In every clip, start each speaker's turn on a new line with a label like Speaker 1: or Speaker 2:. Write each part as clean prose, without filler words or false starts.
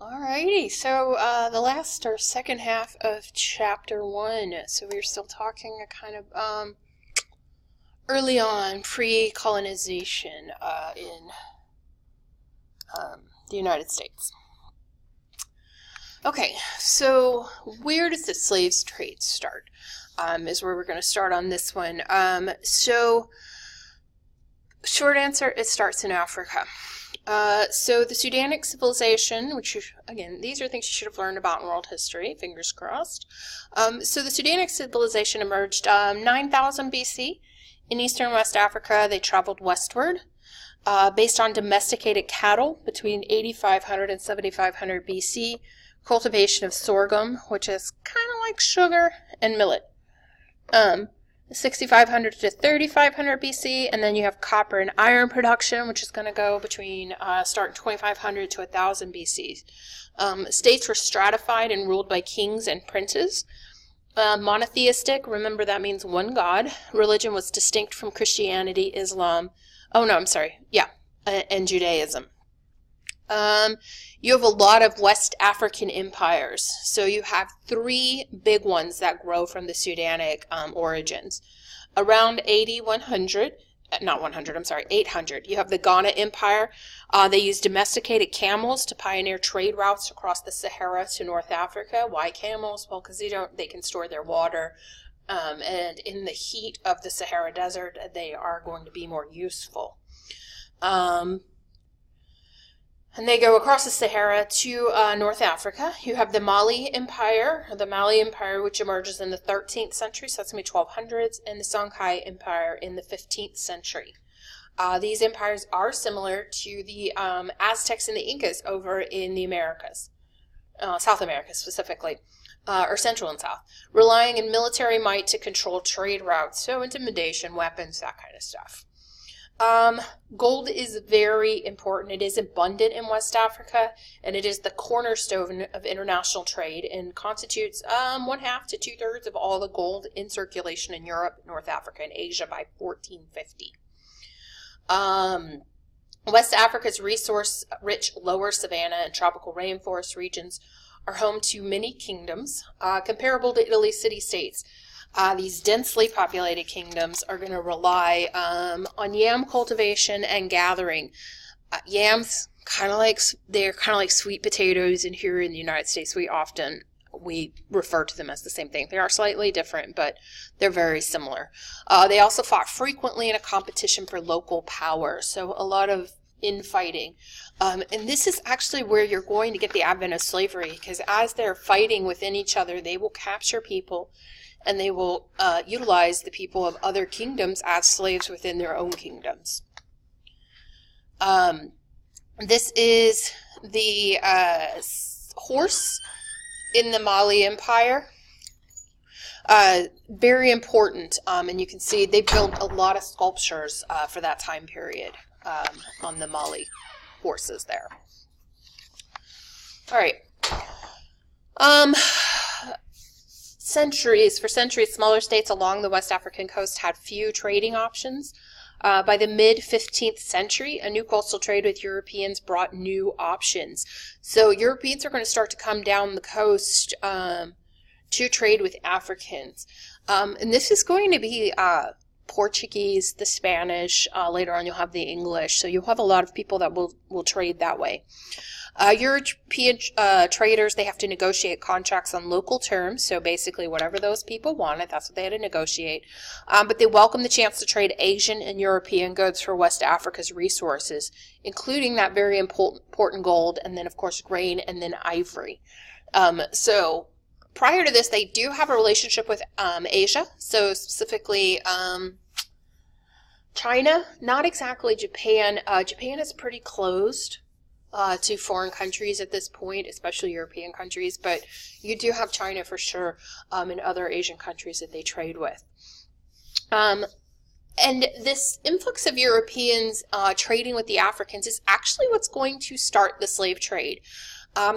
Speaker 1: Alrighty, so the last or second half of chapter 1. So we're still talking kind of early on, pre-colonization in the United States. Okay, so where does the slaves trade start? Is where we're going to start on this one. So short answer, it starts in Africa. So the Sudanic civilization, which, again, these are things you should have learned about in world history, fingers crossed. So the Sudanic civilization emerged 9000 BC in eastern West Africa. They traveled westward based on domesticated cattle between 8500 and 7500 BC, cultivation of sorghum, which is kind of like sugar, and millet. 6500 to 3500 BC, and then you have copper and iron production, which is going to go between starting 2500 to 1000 BC. States were stratified and ruled by kings and princes. Monotheistic, remember that means one god. Religion was distinct from Christianity, Islam, and Judaism. You have a lot of West African empires. So you have three big ones that grow from the Sudanic origins. Around 800, you have the Ghana Empire. They used domesticated camels to pioneer trade routes across the Sahara to North Africa. Why camels? Well, because they can store their water. And in the heat of the Sahara Desert, they are going to be more useful. And they go across the Sahara to North Africa. You have the Mali Empire, which emerges in the 13th century, so that's going to be 1200s, and the Songhai Empire in the 15th century. These empires are similar to the Aztecs and the Incas over in the Americas, South America specifically, or Central and South, relying on military might to control trade routes, so intimidation, weapons, that kind of stuff. Gold is very important. It is abundant in West Africa, and it is the cornerstone of international trade and constitutes 1/2 to 2/3 of all the gold in circulation in Europe, North Africa, and Asia by 1450. West Africa's resource-rich lower savanna and tropical rainforest regions are home to many kingdoms, comparable to Italy's city-states. These densely populated kingdoms are going to rely on yam cultivation and gathering. Yams, they're kind of like sweet potatoes, and here in the United States we refer to them as the same thing. They are slightly different, but they're very similar. They also fought frequently in a competition for local power, so a lot of infighting. And this is actually where you're going to get the advent of slavery, because as they're fighting within each other, they will capture people, and they will utilize the people of other kingdoms as slaves within their own kingdoms. This is the horse in the Mali Empire. Very important, and you can see they built a lot of sculptures for that time period on the Mali horses there. All right. For centuries, smaller states along the West African coast had few trading options. By the mid-15th century, a new coastal trade with Europeans brought new options. So Europeans are going to start to come down the coast to trade with Africans. And this is going to be Portuguese, the Spanish, later on you'll have the English. So you'll have a lot of people that will trade that way. European traders, they have to negotiate contracts on local terms, so basically whatever those people wanted, that's what they had to negotiate. But they welcome the chance to trade Asian and European goods for West Africa's resources, including that very important gold, and then of course grain, and then ivory. So prior to this, they do have a relationship with Asia, so specifically China, not exactly Japan. Japan is pretty closed to foreign countries at this point, especially European countries, but you do have China for sure, and other Asian countries that they trade with. And this influx of Europeans trading with the Africans is actually what's going to start the slave trade.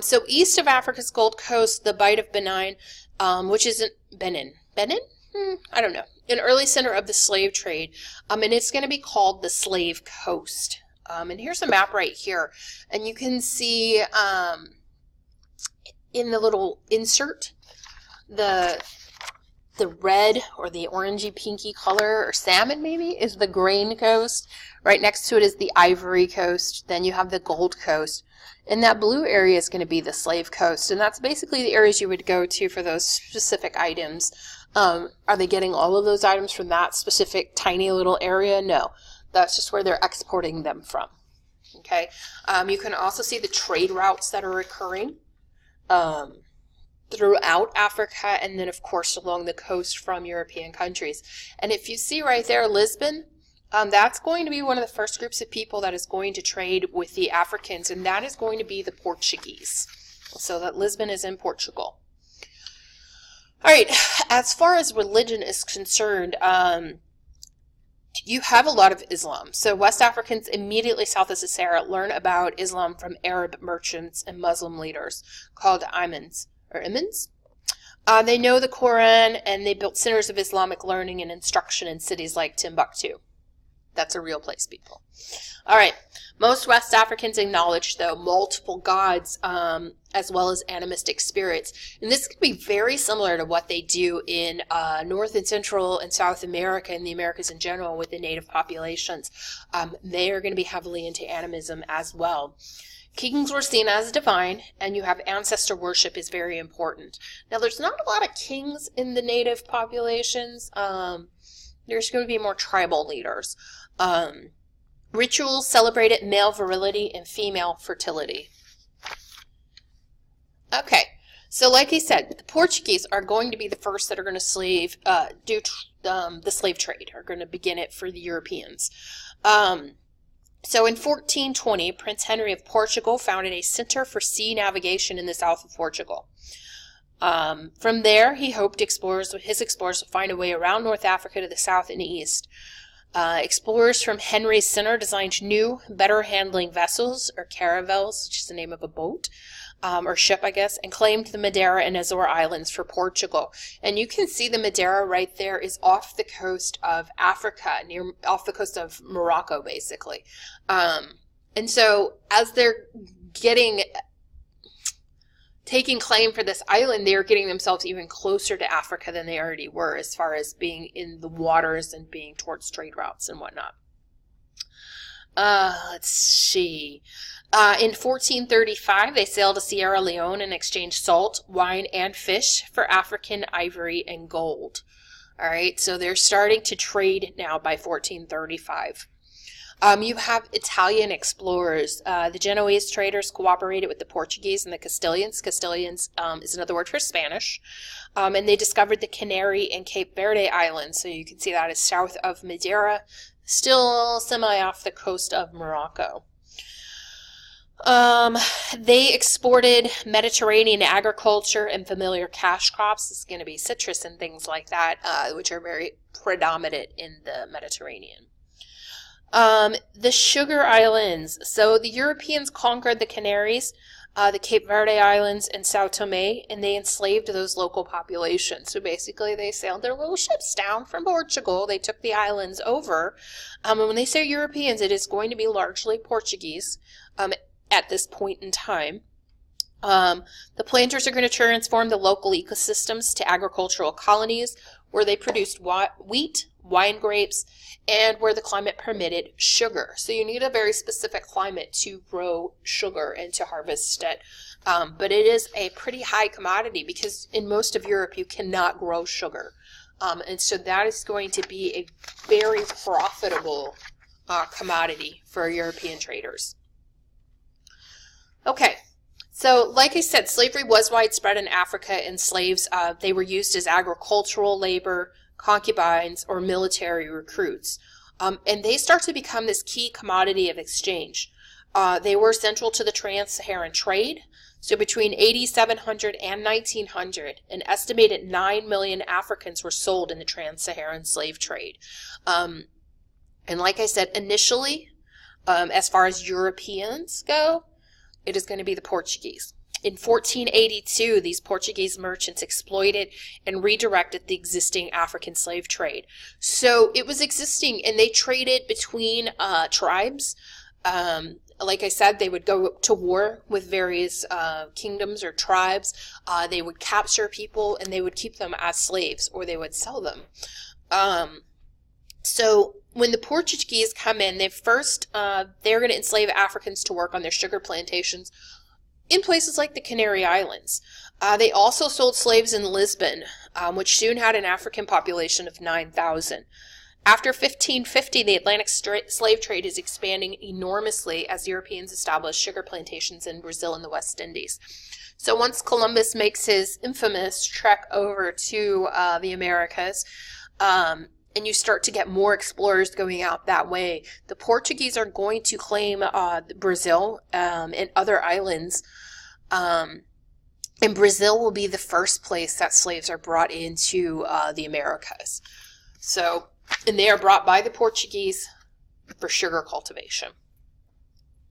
Speaker 1: So east of Africa's Gold Coast, the Bight of Benin, which isn't Benin, I don't know, an early center of the slave trade, and it's going to be called the Slave Coast. And here's a map right here, and you can see in the little insert, the red or the orangey pinky color, or salmon maybe, is the grain coast. Right next to it is the ivory coast. Then you have the gold coast. And that blue area is going to be the slave coast. And that's basically the areas you would go to for those specific items. Are they getting all of those items from that specific tiny little area? No. That's just where they're exporting them from. Okay. You can also see the trade routes that are occurring throughout Africa, and then of course along the coast from European countries. And if you see right there, Lisbon, that's going to be one of the first groups of people that is going to trade with the Africans, and that is going to be the Portuguese. So that Lisbon is in Portugal. All right, as far as religion is concerned, you have a lot of Islam. So West Africans immediately south of the Sahara learn about Islam from Arab merchants and Muslim leaders called imams. They know the Quran, and they built centers of Islamic learning and instruction in cities like Timbuktu. That's a real place, people. All right. Most West Africans acknowledge, though, multiple gods as well as animistic spirits. And this could be very similar to what they do in North and Central and South America and the Americas in general with the native populations. They are going to be heavily into animism as well. Kings were seen as divine, and you have ancestor worship is very important. Now, there's not a lot of kings in the native populations. There's going to be more tribal leaders. Rituals celebrated male virility and female fertility. Okay, so like I said, the Portuguese are going to be the first that are going to do the slave trade, are going to begin it for the Europeans. So in 1420, Prince Henry of Portugal founded a center for sea navigation in the south of Portugal. From there, he hoped his explorers would find a way around North Africa to the south and east. Explorers from Henry's center designed new, better handling vessels, or caravels, which is the name of a boat, or ship, I guess, and claimed the Madeira and Azore Islands for Portugal. And you can see the Madeira right there is off the coast of Africa, off the coast of Morocco, basically. And so as they're taking claim for this island, they are getting themselves even closer to Africa than they already were, as far as being in the waters and being towards trade routes and whatnot. Let's see. In 1435, they sailed to Sierra Leone and exchanged salt, wine, and fish for African ivory and gold. All right, so they're starting to trade now by 1435. You have Italian explorers. The Genoese traders cooperated with the Portuguese and the Castilians. Castilians is another word for Spanish. And they discovered the Canary and Cape Verde Islands. So you can see that is south of Madeira, still semi off the coast of Morocco. They exported Mediterranean agriculture and familiar cash crops. It's going to be citrus and things like that, which are very predominant in the Mediterranean. The Sugar Islands. So the Europeans conquered the Canaries, the Cape Verde Islands, and Sao Tome, and they enslaved those local populations. So basically they sailed their little ships down from Portugal. They took the islands over. And when they say Europeans, it is going to be largely Portuguese at this point in time. The planters are going to transform the local ecosystems to agricultural colonies where they produced wheat, wine grapes, and where the climate permitted sugar. So you need a very specific climate to grow sugar and to harvest it. But it is a pretty high commodity because in most of Europe you cannot grow sugar. And so that is going to be a very profitable commodity for European traders. Okay. So, like I said, slavery was widespread in Africa, and slaves, they were used as agricultural labor, concubines, or military recruits. And they start to become this key commodity of exchange. They were central to the trans-Saharan trade. So between 8700 and 1900, an estimated 9 million Africans were sold in the trans-Saharan slave trade. And like I said, initially, as far as Europeans go, it is going to be the Portuguese. In 1482, these Portuguese merchants exploited and redirected the existing African slave trade. So it was existing, and they traded between tribes. like I said, they would go to war with various kingdoms or tribes. They would capture people and they would keep them as slaves, or they would sell them. So when the Portuguese come in, they're going to enslave Africans to work on their sugar plantations in places like the Canary Islands. They also sold slaves in Lisbon, which soon had an African population of 9,000. After 1550, the Atlantic slave trade is expanding enormously as Europeans establish sugar plantations in Brazil and the West Indies. So once Columbus makes his infamous trek over to the Americas, and you start to get more explorers going out that way, the Portuguese are going to claim Brazil and other islands, and Brazil will be the first place that slaves are brought into the Americas. So, and they are brought by the Portuguese for sugar cultivation.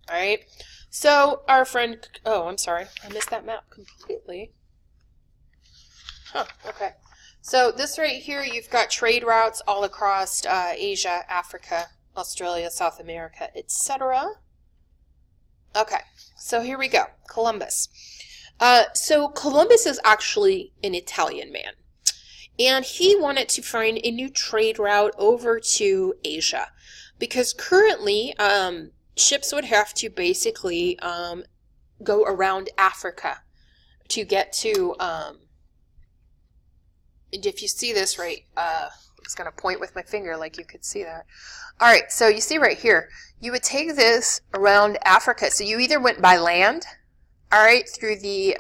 Speaker 1: All right. So our friend, oh, I'm sorry, I missed that map completely. Huh, okay. So this right here, you've got trade routes all across Asia, Africa, Australia, South America, etc. Okay, so here we go, Columbus. So Columbus is actually an Italian man, and he wanted to find a new trade route over to Asia, because currently ships would have to basically go around Africa to get to, if you see this right, I'm just going to point with my finger like you could see that. All right, so you see right here, you would take this around Africa. So you either went by land, all right, through the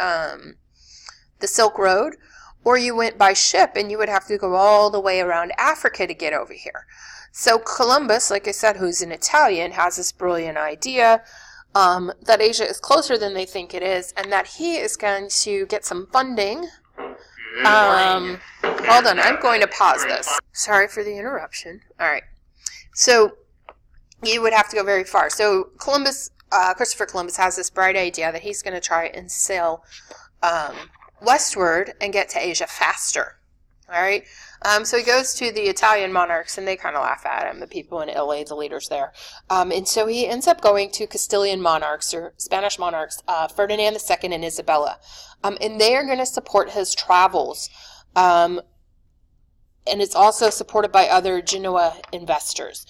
Speaker 1: Silk Road, or you went by ship, and you would have to go all the way around Africa to get over here. So Columbus, like I said, who's an Italian, has this brilliant idea that Asia is closer than they think it is, and that he is going to get some funding. Hold on, I'm going to pause this. Sorry for the interruption. All right. So you would have to go very far. So Christopher Columbus has this bright idea that he's going to try and sail westward and get to Asia faster. All right. So he goes to the Italian monarchs, and they kind of laugh at him, the people in Italy, the leaders there. And so he ends up going to Castilian monarchs, or Spanish monarchs, Ferdinand II and Isabella. And they are going to support his travels. And it's also supported by other Genoa investors.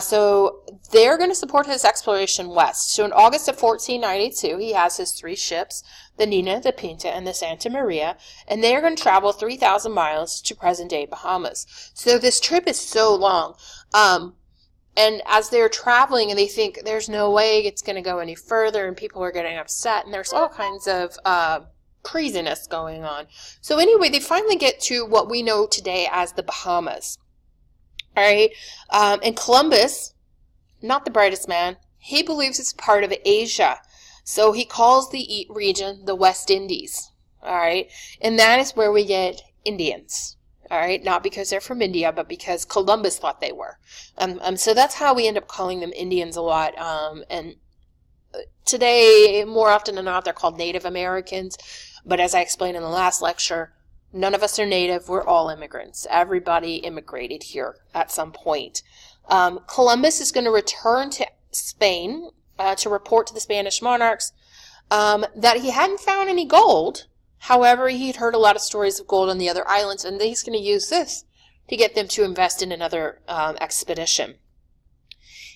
Speaker 1: So they're going to support his exploration west. So in August of 1492, he has his 3 ships, the Nina, the Pinta, and the Santa Maria, and they're going to travel 3,000 miles to present-day Bahamas. So this trip is so long. And as they're traveling, and they think there's no way it's going to go any further, and people are getting upset, and there's all kinds of craziness going on. So anyway, they finally get to what we know today as the Bahamas. All right, and Columbus, not the brightest man, he believes it's part of Asia. So he calls the region the West Indies. All right, and that is where we get Indians. All right, not because they're from India, but because Columbus thought they were. So that's how we end up calling them Indians a lot. And today, more often than not, they're called Native Americans. But as I explained in the last lecture, none of us are native. We're all immigrants. Everybody immigrated here at some point. Columbus is going to return to Spain to report to the Spanish monarchs that he hadn't found any gold. However, he'd heard a lot of stories of gold on the other islands, and he's going to use this to get them to invest in another expedition.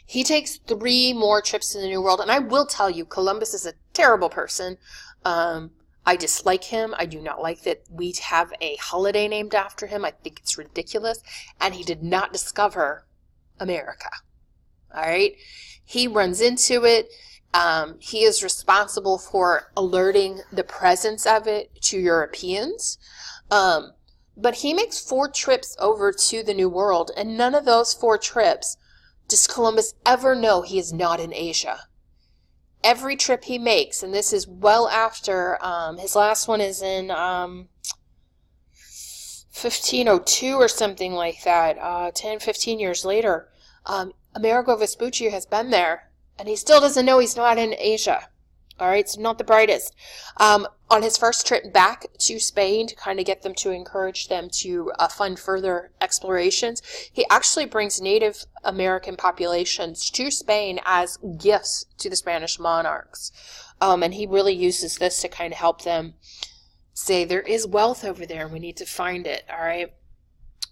Speaker 1: He takes 3 more trips to the New World, and I will tell you, Columbus is a terrible person. I dislike him. I do not like that we have a holiday named after him. I think it's ridiculous. And he did not discover America. All right? He runs into it. He is responsible for alerting the presence of it to Europeans. But he makes 4 trips over to the New World, and none of those 4 trips does Columbus ever know he is not in Asia. Every trip he makes, and this is well after, his last one is in 1502 or something like that, 10, 15 years later, Amerigo Vespucci has been there, and he still doesn't know he's not in Asia. All right, so not the brightest. On his first trip back to Spain to kind of get them to encourage them to fund further explorations, he actually brings Native American populations to Spain as gifts to the Spanish monarchs. And he really uses this to kind of help them say there is wealth over there and we need to find it, all right?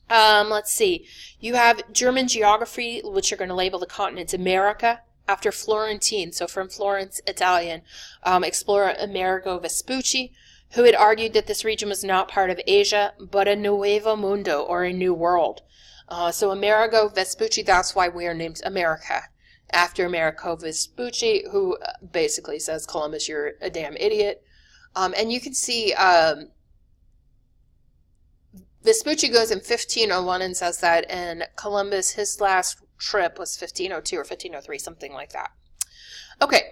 Speaker 1: Let's see. You have German geography, which are going to label the continents America after Florentine, so from Florence, Italian, explorer Amerigo Vespucci, who had argued that this region was not part of Asia, but a Nuevo Mundo, or a new world. So Amerigo Vespucci, that's why we are named America, after Amerigo Vespucci, who basically says, Columbus, you're a damn idiot. And you can see Vespucci goes in 1501 and says that, and Columbus, his last trip was 1502 or 1503, something like that. Okay,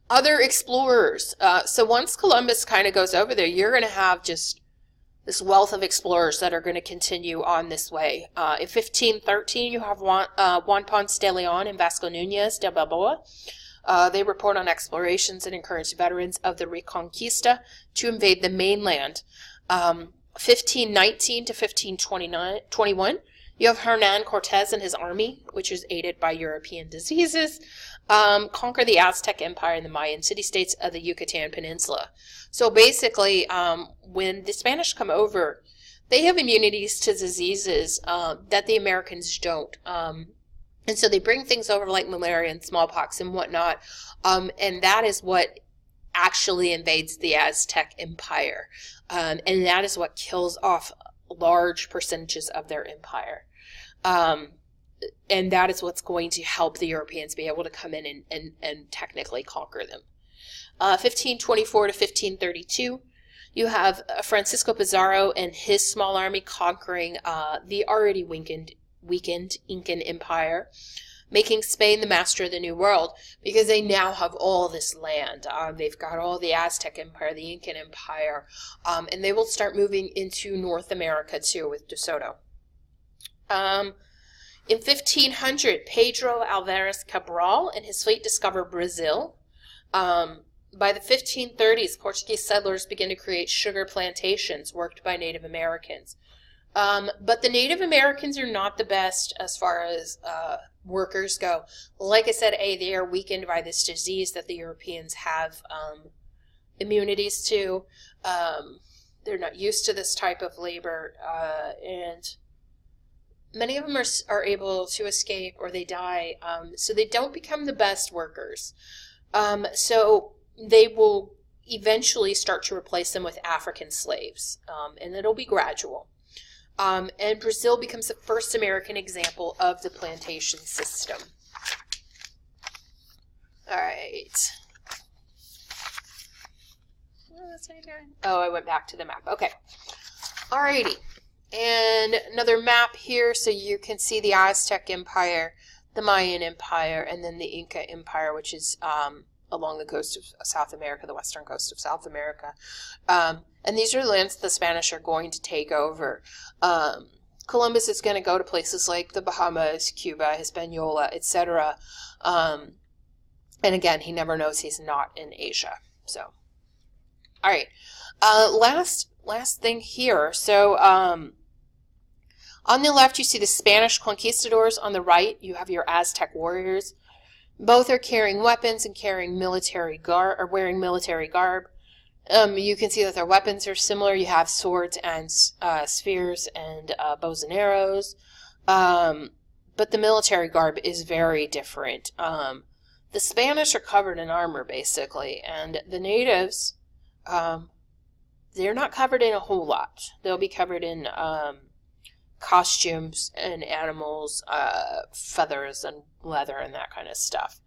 Speaker 1: other explorers. So once Columbus kind of goes over there, you're going to have just this wealth of explorers that are going to continue on this way. In 1513, you have Juan Ponce de Leon and Vasco Núñez de Balboa. They report on explorations and encourage veterans of the Reconquista to invade the mainland. 1519 to 1521, you have Hernan Cortez and his army, which is aided by European diseases, conquer the Aztec Empire and the Mayan city-states of the Yucatan Peninsula. So basically, when the Spanish come over, they have immunities to diseases that the Americans don't. And so they bring things over like malaria and smallpox and whatnot, and that is what actually invades the Aztec Empire. And that is what kills off large percentages of their empire. And that is what's going to help the Europeans be able to come in and technically conquer them. 1524 to 1532, you have Francisco Pizarro and his small army conquering the already weakened Incan Empire, making Spain the master of the New World, because they now have all this land. They've got all the Aztec Empire, the Incan Empire, and they will start moving into North America too with De Soto. In 1500, Pedro Alvarez Cabral and his fleet discover Brazil. By the 1530s, Portuguese settlers begin to create sugar plantations worked by Native Americans. But the Native Americans are not the best as far as workers go. Like I said, they are weakened by this disease that the Europeans have immunities to. They're not used to this type of labor, and many of them are able to escape or they die, so they don't become the best workers. So they will eventually start to replace them with African slaves, and it'll be gradual. And Brazil becomes the first American example of the plantation system. All right. What's I doing? Oh, I went back to the map. Okay. All righty. And another map here, so you can see the Aztec Empire, the Mayan Empire, and then the Inca Empire, which is along the coast of South America, the western coast of South America. And these are lands the Spanish are going to take over. Columbus is going to go to places like the Bahamas, Cuba, Hispaniola, etc. And again, he never knows he's not in Asia. So, all right. Last thing here. So, on the left, you see the Spanish conquistadors. On the right, you have your Aztec warriors. Both are carrying weapons and carrying military garb, or wearing military garb. You can see that their weapons are similar. You have swords and spears and bows and arrows. But the military garb is very different. The Spanish are covered in armor, basically, and the natives, they're not covered in a whole lot. They'll be covered in costumes and animals, feathers and leather and that kind of stuff.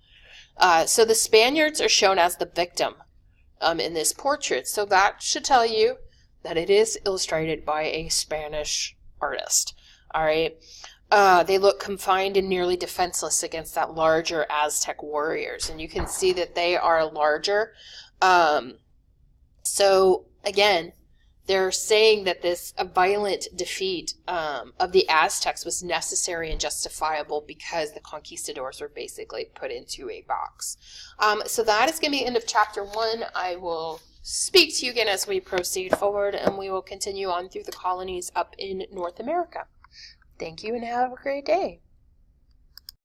Speaker 1: So the Spaniards are shown as the victim in this portrait. So that should tell you that it is illustrated by a Spanish artist. All right. They look confined and nearly defenseless against that larger Aztec warriors. And you can see that they are larger. So again, they're saying that this violent defeat of the Aztecs was necessary and justifiable because the conquistadors were basically put into a box. So that is going to be the end of chapter 1. I will speak to you again as we proceed forward, and we will continue on through the colonies up in North America. Thank you and have a great day.